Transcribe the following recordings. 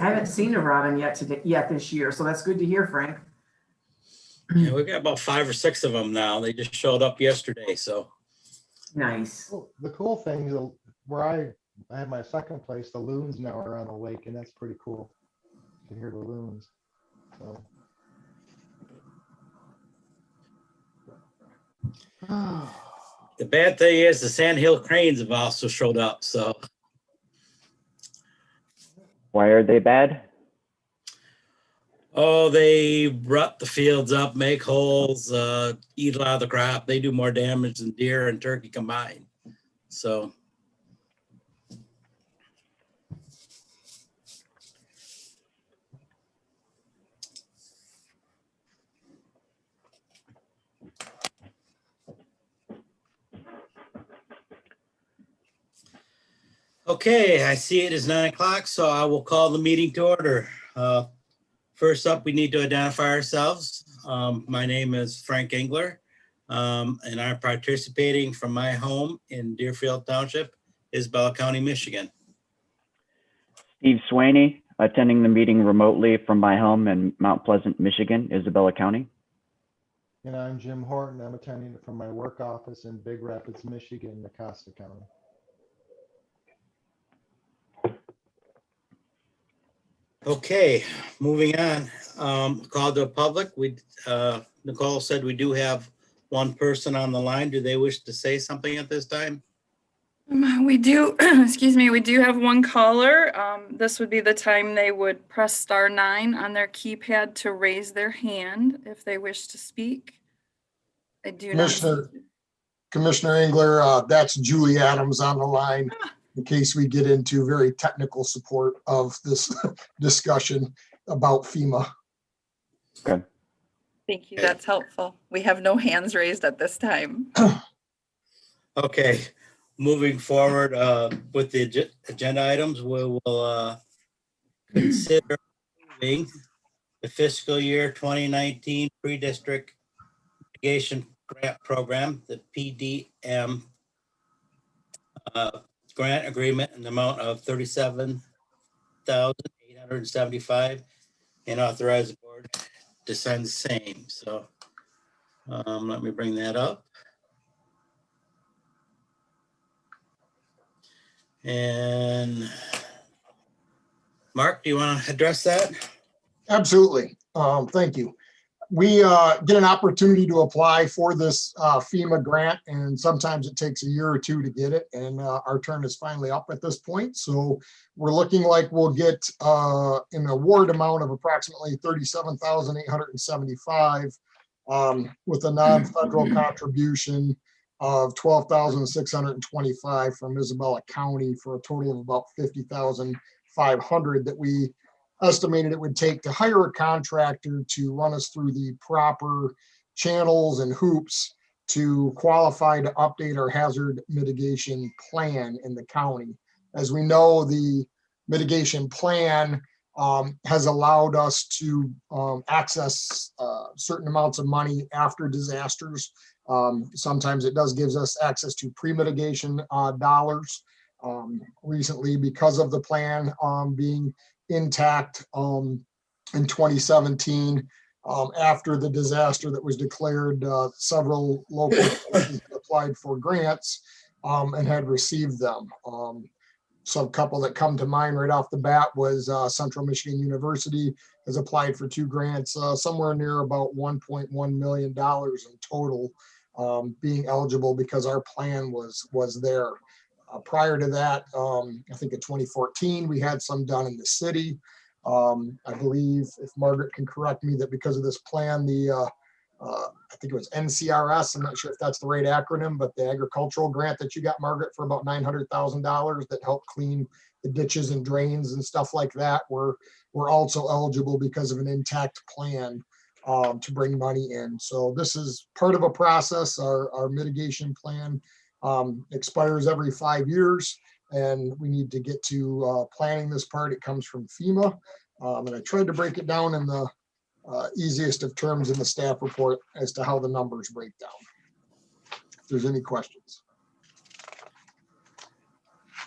haven't seen a robin yet this year, so that's good to hear, Frank. Yeah, we got about 5 or 6 of them now. They just showed up yesterday, so. Nice. Well, the cool thing is where I had my second place, the loons now are on the lake, and that's pretty cool to hear the loons. So. The bad thing is the sandhill cranes have also showed up, so. Why are they bad? Oh, they rut the fields up, make holes, eat a lot of the crop. They do more damage than deer and turkey combined. So. Okay, I see it is 9 o'clock, so I will call the meeting to order. First up, we need to identify ourselves. My name is Frank Engler, and I'm participating from my home in Deerfield Township, Isabella County, Michigan. Steve Swaney, attending the meeting remotely from my home in Mount Pleasant, Michigan, Isabella County. And I'm Jim Horton. I'm attending it from my work office in Big Rapids, Michigan, Mecosta County. Okay, moving on. Call to the public. Nicole said we do have one person on the line. Do they wish to say something at this time? We do, excuse me, we do have one caller. This would be the time they would press *9 on their keypad to raise their hand if they wish to speak. I do not. Commissioner Engler, that's Julie Adams on the line in case we get into very technical support of this discussion about FEMA. Okay. Thank you, that's helpful. We have no hands raised at this time. Okay, moving forward with the agenda items, we will consider moving the fiscal year 2019 pre-district mitigation grant program, the PDM grant agreement in the amount of $37,875 and authorize the board to sign the same. So let me bring that up. And Mark, do you want to address that? Absolutely. Thank you. We get an opportunity to apply for this FEMA grant, and sometimes it takes a year or two to get it. And our term is finally up at this point. So we're looking like we'll get an award amount of approximately $37,875 with a non-federal contribution of $12,625 from Isabella County for a total of about $50,500 that we estimated it would take to hire a contractor to run us through the proper channels and hoops to qualify to update our hazard mitigation plan in the county. As we know, the mitigation plan has allowed us to access certain amounts of money after disasters. Sometimes it does gives us access to pre-mitigation dollars. Recently, because of the plan being intact in 2017, after the disaster that was declared, several local applied for grants and had received them. So a couple that come to mind right off the bat was Central Michigan University has applied for 2 grants, somewhere near about $1.1 million in total, being eligible because our plan was there. Prior to that, I think in 2014, we had some done in the city. I believe, if Margaret can correct me, that because of this plan, I think it was NCRS, I'm not sure if that's the right acronym, but the agricultural grant that you got, Margaret, for about $900,000 that helped clean the ditches and drains and stuff like that, we're also eligible because of an intact plan to bring money in. So this is part of a process. Our mitigation plan expires every 5 years, and we need to get to planning this part. It comes from FEMA, and I tried to break it down in the easiest of terms in the staff report as to how the numbers break down. If there's any questions.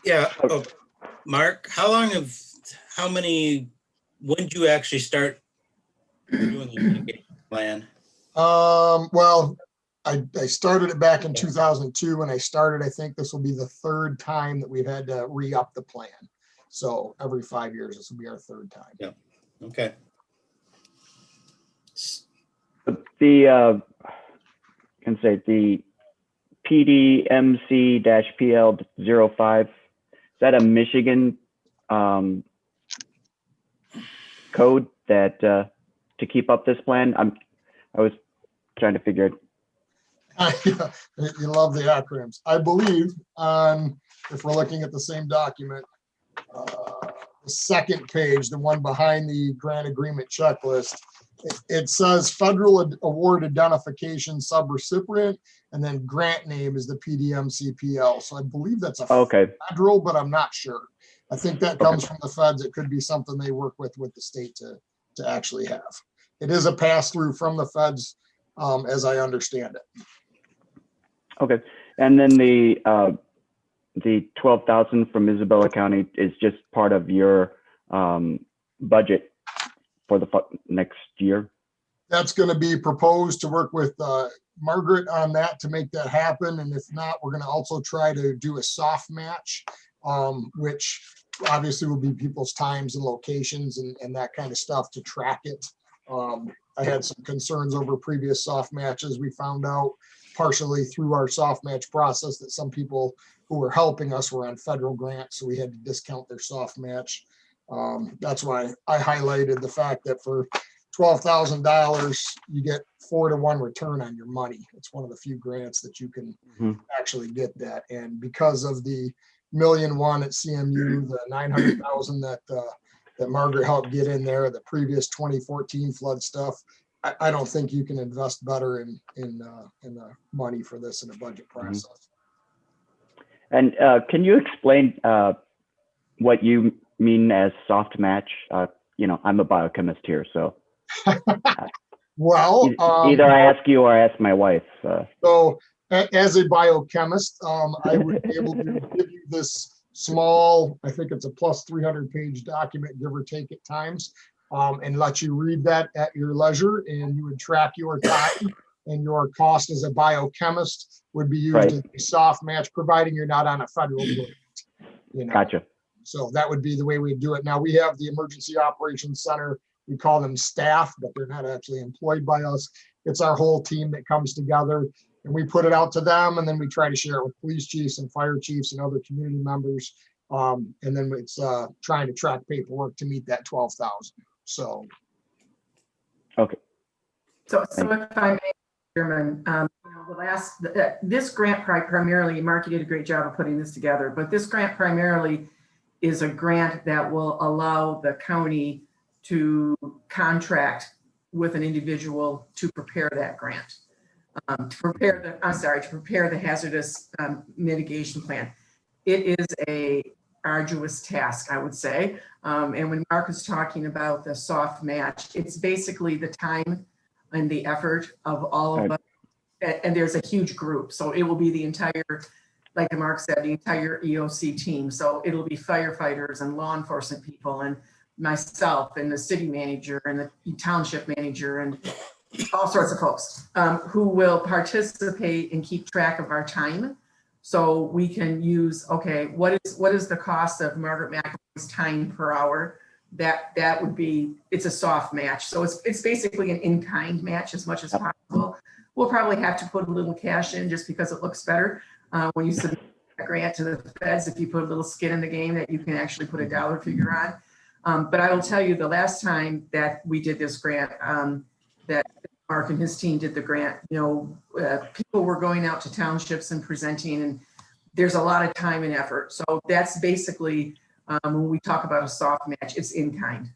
Yeah, Mark, how many when did you actually start doing the mitigation plan? Well, I started it back in 2002 and I think this will be the third time that we've had to re-up the plan. So every 5 years, this will be our third time. Okay. The the PDMC-PL05, is that a Michigan code that to keep up this plan? I was trying to figure it. You love the acronyms. I believe if we're looking at the same document, the second page, the one behind the grant agreement checklist, it says federal award identification subrecipient, and then grant name is the PDMCPL. So I believe that's a Okay. federal, but I'm not sure. I think that comes from the feds. It could be something they work with the state to actually have. It is a pass through from the feds, as I understand it. Okay. And then the 12,000 from Isabella County is just part of your budget for the next year? That's going to be proposed to work with Margaret on that to make that happen. And if not, we're going to also try to do a soft match, which obviously will be people's times and locations and that kind of stuff to track it. I had some concerns over previous soft matches. We found out partially through our soft match process that some people who were helping us were on federal grants, so we had to discount their soft match. That's why I highlighted the fact that for $12,000, you get 4-to-1 return on your money. It's one of the few grants that you can actually get that. And because of the $1.1 million at CMU, the 900,000 that Margaret helped get in there, the previous 2014 flood stuff, I don't think you can invest better in the money for this in a budget process. And can you explain what you mean as soft match? I'm a biochemist here, so. Well, either I ask you or I ask my wife. So as a biochemist, I would be able to give you this small, I think it's a plus 300-page document, give or take at times, and let you read that at your leisure, and you would track your time, and your cost as a biochemist would be used as a soft match, providing you're not on a federal grant. Gotcha. So that would be the way we do it. Now, we have the Emergency Operations Center. We call them staff, but they're not actually employed by us. It's our whole team that comes together, and we put it out to them, and then we try to share it with police chiefs and fire chiefs and other community members. And then it's trying to track paperwork to meet that 12,000. So. Okay. So if I may, Chairman, this grant primarily, Mark, you did a great job of putting this together, but this grant primarily is a grant that will allow the county to contract with an individual to prepare that grant, to prepare the hazardous mitigation plan. It is a arduous task, I would say. And when Mark is talking about the soft match, it's basically the time and the effort of all of us. And there's a huge group. So it will be the entire, like Mark said, the entire EOC team. So it'll be firefighters and law enforcement people and myself and the city manager and the township manager and all sorts of folks who will participate and keep track of our time. So we can use, okay, what is the cost of Margaret McAvoy's time per hour? That would be, it's a soft match. So it's basically an in-kind match as much as possible. We'll probably have to put a little cash in just because it looks better when you submit a grant to the feds. If you put a little skin in the game, that you can actually put a dollar figure on. But I will tell you, the last time that we did this grant, that Mark and his team did the grant, people were going out to townships and presenting, and there's a lot of time and effort. So that's basically when we talk about a soft match, it's in kind.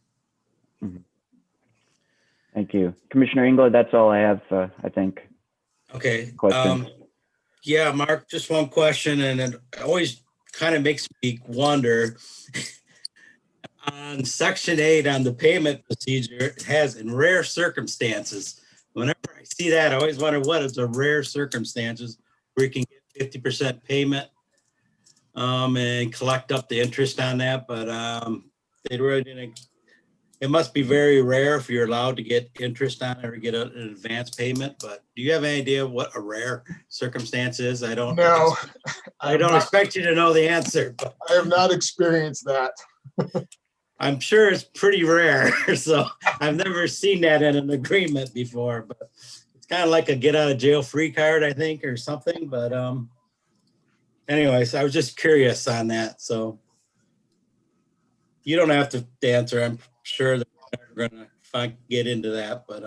Thank you. Commissioner Engler, that's all I have, I think. Okay. Questions? Yeah, Mark, just one question, and it always kind of makes me wonder. On Section 8 on the payment procedure, it has in rare circumstances. Whenever I see that, I always wonder what is the rare circumstances where you can get 50% payment and collect up the interest on that. But they really didn't it must be very rare if you're allowed to get interest on it or get an advance payment, but do you have any idea what a rare circumstance is? I don't. No, I don't expect you to know the answer, but I have not experienced that. I'm sure it's pretty rare. So I've never seen that in an agreement before, but it's kind of like a get out of jail free card, I think, or something. But anyways, I was just curious on that. So you don't have to answer. I'm sure that we're gonna get into that, but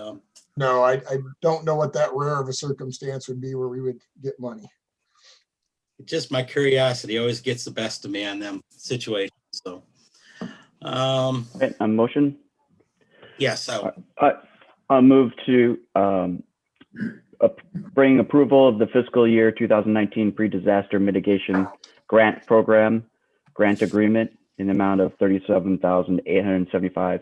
No, I don't know what that rare of a circumstance would be where we would get money. just my curiosity always gets the best of me on them situations. So Okay, a motion? yes, I'll move to bring approval of the fiscal year 2019 pre-disaster mitigation grant program grant agreement in the amount of $37,875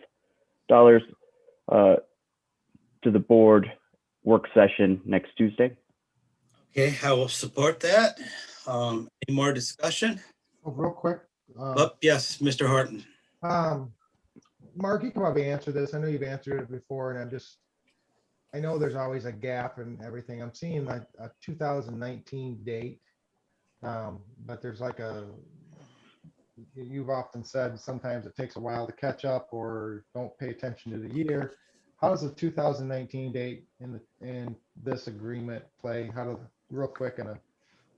to the board work session next Tuesday. okay, I will support that. Any more discussion? Oh, real quick. Yes, Mr. Horton. Mark, you can probably answer this. I know you've answered it before, and I know there's always a gap in everything. I'm seeing like a 2019 date. But there's like you've often said sometimes it takes a while to catch up or don't pay attention to the year. How does the 2019 date in this agreement play? Real quick in a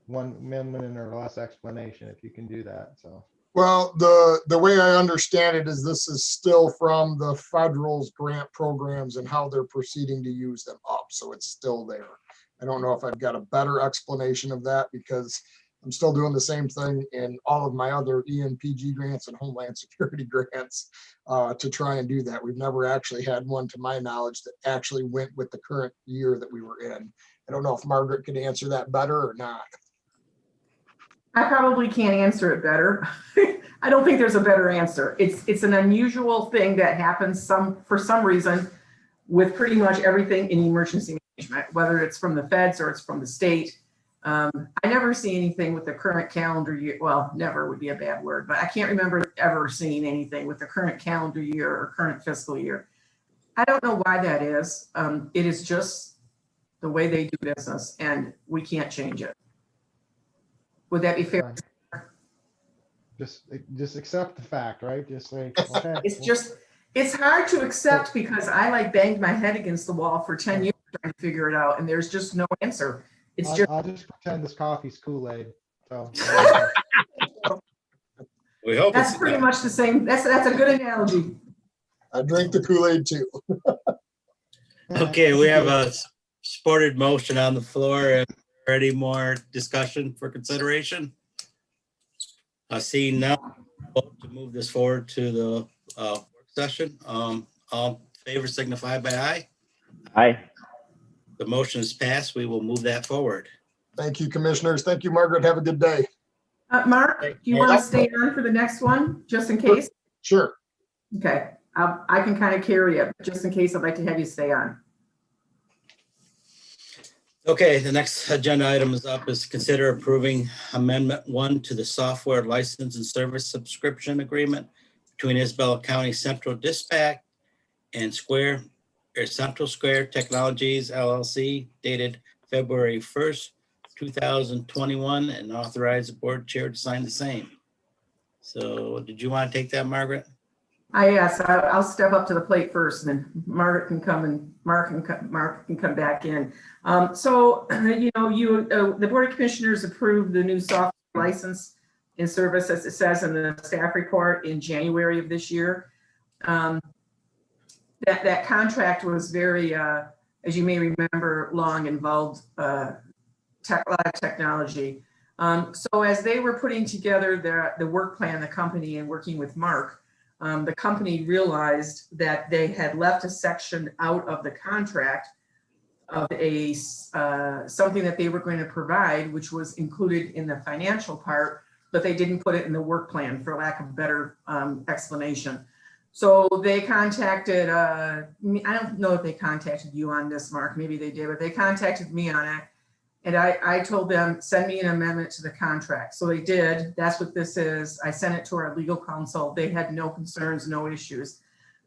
1 minute or less explanation, if you can do that, so. Well, the way I understand it is this is still from the federal's grant programs and how they're proceeding to use them up. So it's still there. I don't know if I've got a better explanation of that because I'm still doing the same thing in all of my other ENPG grants and Homeland Security grants to try and do that. We've never actually had one, to my knowledge, that actually went with the current year that we were in. I don't know if Margaret could answer that better or not. I probably can't answer it better. I don't think there's a better answer. It's an unusual thing that happens for some reason with pretty much everything in emergency management, whether it's from the feds or it's from the state. I never see anything with the current calendar year. Well, never would be a bad word, but I can't remember ever seeing anything with the current calendar year or current fiscal year. I don't know why that is. It is just the way they do business and we can't change it. Would that be fair? Just accept the fact, right? Just say, okay. It's hard to accept because I banged my head against the wall for 10 years trying to figure it out and there's just no answer. I'll just pretend this coffee's Kool-Aid. So We hope That's pretty much the same. That's a good analogy. I drink the Kool-Aid too. okay. We have a supported motion on the floor. Any more discussion for consideration? Seeing none, vote to move this forward to the work session. All in favor signify by aye. Aye. The motion is passed. We will move that forward. Thank you, commissioners. Thank you, Margaret. Have a good day. Mark, do you want to stay on for the next one, just in case? Sure. Okay, I can kind of carry it, but just in case, I'd like to have you stay on. Okay, the next agenda item is up is consider approving Amendment 1 to the software license and service subscription agreement between Isabella County Central Dispatch and Central Square Technologies LLC dated February 1st, 2021, and authorize the board chair to sign the same. So did you want to take that, Margaret? Yes, I'll step up to the plate first, and then Margaret can come and Mark can come back in. The Board of Commissioners approved the new software license and service, as it says in the staff report, in January of this year. That contract was very, as you may remember, long, involved a lot of technology. So as they were putting together the work plan, the company, and working with Mark, the company realized that they had left a section out of the contract of something that they were going to provide, which was included in the financial part, but they didn't put it in the work plan, for lack of a better explanation. So they contacted me. I don't know if they contacted you on this, Mark. Maybe they did, but they contacted me on it. And I told them, send me an amendment to the contract. So they did. That's what this is. I sent it to our legal counsel. They had no concerns, no issues.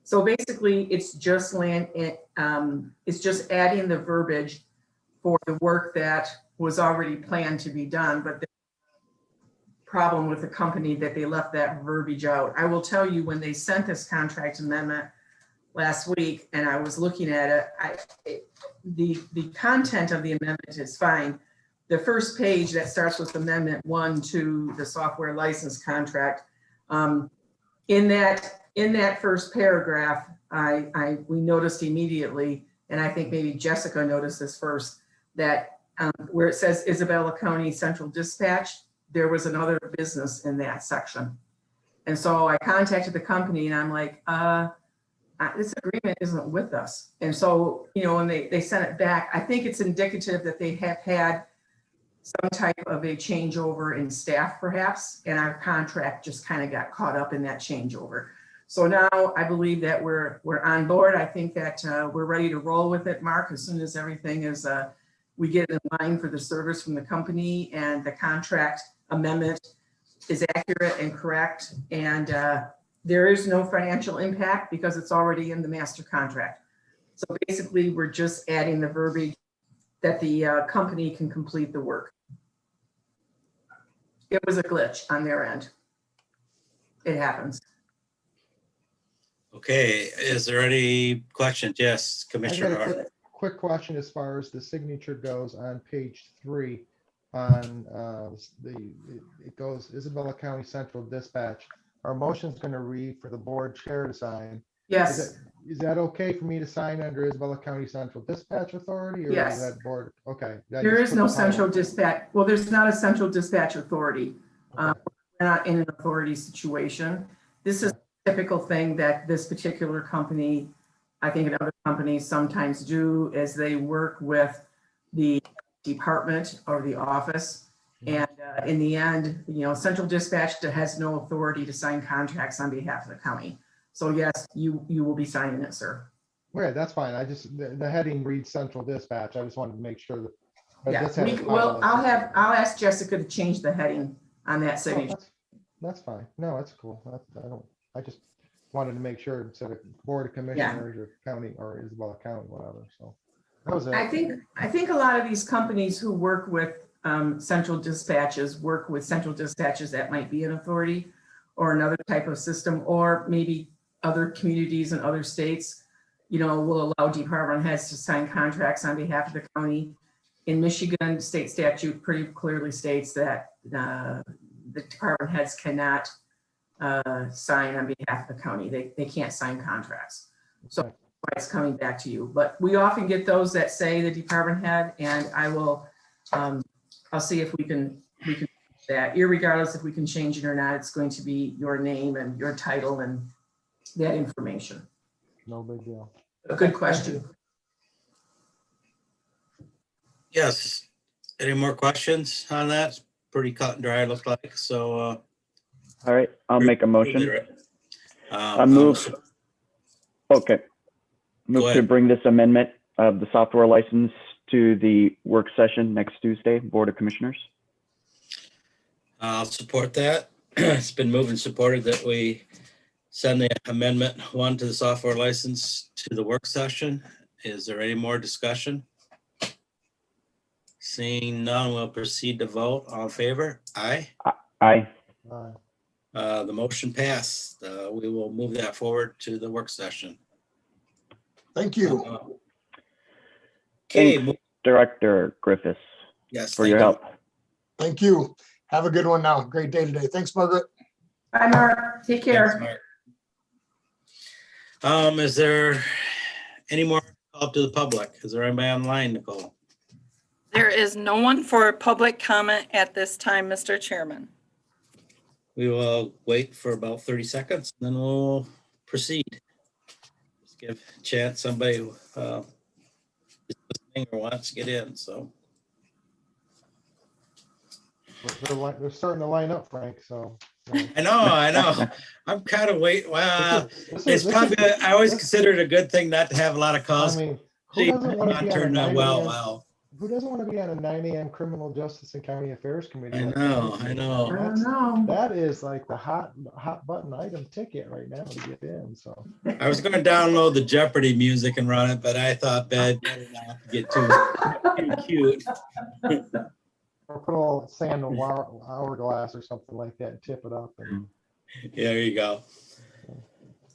So basically, it's just it's just adding the verbiage for the work that was already planned to be done, but the problem with the company that they left that verbiage out. I will tell you, when they sent this contract amendment last week, and I was looking at it, the content of the amendment is fine. The first page that starts with Amendment 1 to the software license contract, in that first paragraph, we noticed immediately, and I think maybe Jessica noticed this first, that where it says Isabella County Central Dispatch, there was another business in that section. And so I contacted the company and I'm like, this agreement isn't with us. And so, when they sent it back, I think it's indicative that they have had some type of a changeover in staff perhaps, and our contract just kind of got caught up in that changeover. So now I believe that we're on board. I think that we're ready to roll with it, Mark, as soon as everything is, we get in line for the service from the company and the contract amendment is accurate and correct. And there is no financial impact because it's already in the master contract. So basically, we're just adding the verbiage that the company can complete the work. It was a glitch on their end. It happens. Okay, is there any questions? Yes, I got Commissioner a Hart. quick question as far as the signature goes on page 3 on it goes Isabella County Central Dispatch. Our motion's going to read for the board chair to sign. Yes, Is that okay for me to sign under Isabella County Central Dispatch Authority? Or Yes. is that board? Okay. there is no central dispatch. Well, there's not a central dispatch authority. We're not in an authority situation. This is a typical thing that this particular company, I think, and other companies sometimes do, is they work with the department or the office. And in the end, central dispatch has no authority to sign contracts on behalf of the county. So yes, you will be signing it, sir. Okay, that's fine. I just, the heading reads Central Dispatch. I just wanted to make sure that. Yeah, this had a well, title. I'll ask Jessica to change the heading on that Oh, signature. that's fine. No, that's cool. I just wanted to make sure instead of Board of Commissioners or county or Isabella County, whatever. So that was it. I think a lot of these companies who work with central dispatches work with central dispatches that might be an authority or another type of system, or maybe other communities in other states, will allow department heads to sign contracts on behalf of the county. In Michigan, state statute pretty clearly states that the department heads cannot sign on behalf of the county. They can't sign contracts. So Okay. it's coming back to you. But we often get those that say the department head, and I will, I'll see if we can do that. Irregardless if we can change it or not, it's going to be your name and your title and that information. No big deal. A good question. Yes, any more questions on that? It's pretty cut and dry, it looked like, so. All right, I'll make a motion. I move- Okay. Move to ahead. bring this amendment of the software license to the work session next Tuesday, Board of Commissioners. I'll support that. It's been moved and supported that we send the amendment 1 to the software license to the work session. Is there any more discussion? Seeing none, we'll proceed to vote. All in favor? Aye. Aye. The motion passed. We will move that forward to the work session. Thank you. Okay, Thanks, Director Griffiths, yes. for thank your you. help. Thank you. Have a good one now. Great day today. Thanks, Margaret. Bye, Mark. Take Thanks, care. Mark. Is there any more up to the public? Is there anybody online, Nicole? There is no one for public comment at this time, Mr. Chairman. We will wait for about 30 seconds, then we'll proceed. Just give a chance somebody who is listening or wants to get in, so. They're starting to line up, Frank, so. I know. I'm kind of waiting. Well, This it's is- probably, I always consider it a good thing not to have a lot of I calls. mean, who doesn't want to Not be on a turned out 9 well, a.m. well. Who doesn't want to be on a 9 a.m. Criminal Justice and County Affairs Committee? I on know, Thursday? I know. I don't That's- know. That is like the hot button item ticket right now to get in, so. I was gonna download the Jeopardy music and run it, but I thought better not to get too cute. Or put a little sand in a hourglass or something like that and tip it up. And Yeah, there you go.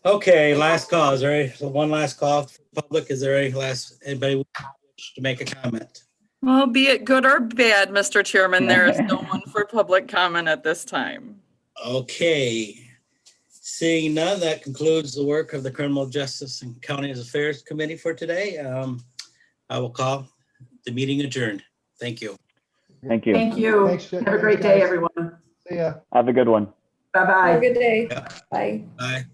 Okay, last call. Is there one last call for the public? Is there anybody wish to make a comment? Well, be it good or bad, Mr. Chairman, there is no one for public comment at this time. Okay. Seeing none, that concludes the work of the Criminal Justice and County Affairs Committee for today. I will call the meeting adjourned. Thank you. Thank you. Thank you. Thanks, Have a great day, guys. everyone. See ya. Have a good one. Bye-bye. Have a good day. Yeah. Bye. Bye.